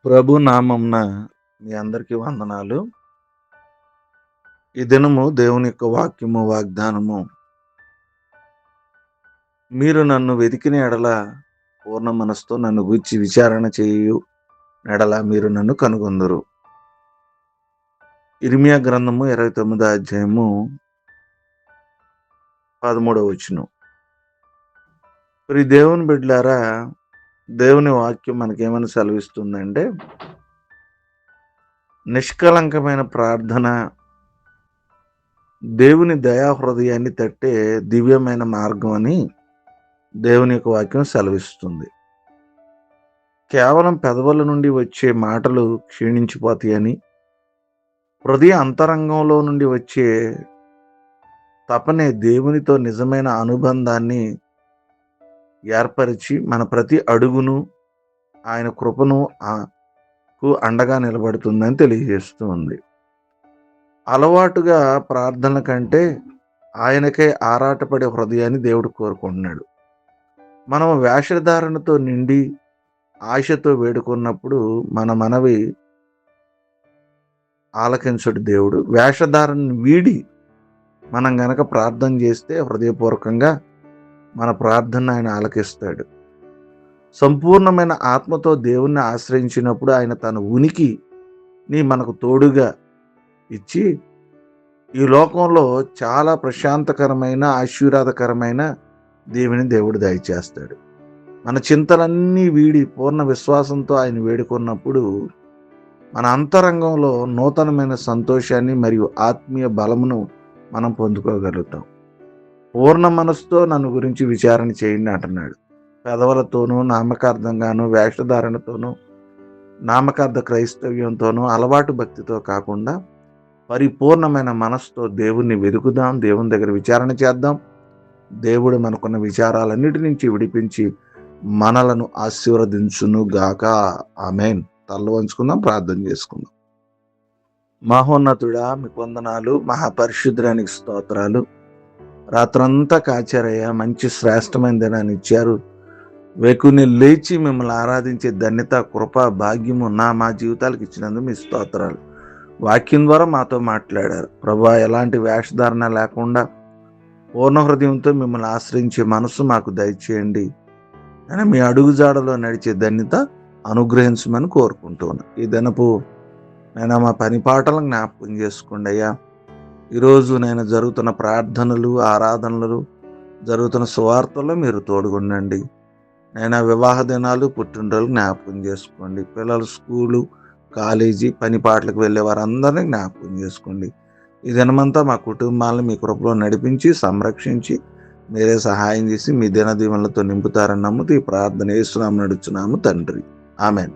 ప్రభు నామంన మీ అందరికీ వందనాలు. ఈ దినము దేవుని యొక్క వాక్యము, వాగ్దానము. మీరు నన్ను వెతికిన ఎడల పూర్ణ మనసుతో నన్ను గూర్చి విచారణ చేయు ఎడల మీరు నన్ను కనుగొందురు. ఇర్మియా గ్రంథము 29వ అధ్యాయము 13వ వచనం. దేవుని బిడ్డలారా, దేవుని వాక్యం మనకేమని సెలవిస్తుందంటే, నిష్కలంకమైన ప్రార్థన దేవుని దయా హృదయాన్ని తట్టే దివ్యమైన మార్గం అని దేవుని యొక్క వాక్యం సెలవిస్తుంది. కేవలం పెదవుల నుండి వచ్చే మాటలు క్షీణించిపోతాయని, హృదయ అంతరంగంలో నుండి వచ్చే తపనే దేవునితో నిజమైన అనుబంధాన్ని ఏర్పరిచి మన ప్రతి అడుగును ఆయన కృపను అండగా నిలబడుతుందని తెలియజేస్తూ ఉంది. అలవాటుగా ప్రార్థన కంటే ఆయనకే ఆరాటపడే హృదయాన్ని దేవుడు కోరుకుంటున్నాడు. మనం వేషధారణతో నిండి ఆశతో వేడుకున్నప్పుడు మన మనవి ఆలకించుడు దేవుడు. వేషధారణను వీడి మనం గనక ప్రార్థన చేస్తే హృదయపూర్వకంగా మన ప్రార్థన ఆయన ఆలకిస్తాడు. సంపూర్ణమైన ఆత్మతో దేవుణ్ణి ఆశ్రయించినప్పుడు ఆయన తన ఉనికిని మనకు తోడుగా ఇచ్చి ఈ లోకంలో చాలా ప్రశాంతకరమైన, ఆశీర్వాదకరమైన దేవుడు దయచేస్తాడు. మన చింతలన్నీ వీడి పూర్ణ విశ్వాసంతో ఆయన వేడుకున్నప్పుడు మన అంతరంగంలో నూతనమైన సంతోషాన్ని మరియు ఆత్మీయ బలమును మనం పొందుకోగలుగుతాం. పూర్ణ మనసుతో నన్ను గురించి విచారణ చేయండి అంటున్నాడు. పెదవులతోనూ, నామకార్థంగాను, వేషధారణతోనూ, నామకార్థ క్రైస్తవ్యంతోనూ, అలవాటు భక్తితో కాకుండా పరిపూర్ణమైన మనసుతో దేవుణ్ణి వెతుకుదాం, దేవుని దగ్గర విచారణ చేద్దాం. దేవుడు మనకున్న విచారాలన్నిటి నుంచి విడిపించి మనలను ఆశీర్వదించును గాక. ఆమేన్. తల్ల వంచుకుందాం, ప్రార్థన చేసుకుందాం. మహోన్నతుడా, మీకు వందనాలు. మహాపరిశుద్ధానికి స్తోత్రాలు. రాత్రంతా కాచారయ్యా, మంచి శ్రేష్టమైన దినాన్ని ఇచ్చారు. వేకుని లేచి మిమ్మల్ని ఆరాధించే ధన్యత, కృప, భాగ్యము మా జీవితాలకు ఇచ్చినందుకు మీ స్తోత్రాలు. వాక్యం ద్వారా మాతో మాట్లాడారు ప్రభా. ఎలాంటి వేషధారణ లేకుండా పూర్ణ హృదయంతో మిమ్మల్ని ఆశ్రయించే మనసు మాకు దయచేయండి. నేను మీ అడుగుజాడలో నడిచే ధన్యత అనుగ్రహించమని కోరుకుంటున్నాను. ఈ దినపు నేను మా పని పాటలను జ్ఞాపకం చేసుకోండి అయ్యా. ఈరోజు నేను జరుగుతున్న ప్రార్థనలు, ఆరాధనలు, జరుగుతున్న సువార్తల్లో మీరు తోడుగుండండి. నేను వివాహ దినాలు, పుట్టినరోజులు జ్ఞాపకం చేసుకోండి. పిల్లలు స్కూలు, కాలేజీ, పని పాటలకు వెళ్ళే వారందరినీ జ్ఞాపకం చేసుకోండి. ఈ దినమంతా మా కుటుంబాలను మీ కృపలో నడిపించి సంరక్షించి మీరే సహాయం చేసి మీ దినదీవెనలతో నింపుతారని నమ్ముతూ ఈ ప్రార్థన యేసునామమున నడుచున్నాము తండ్రి. ఆమెన్.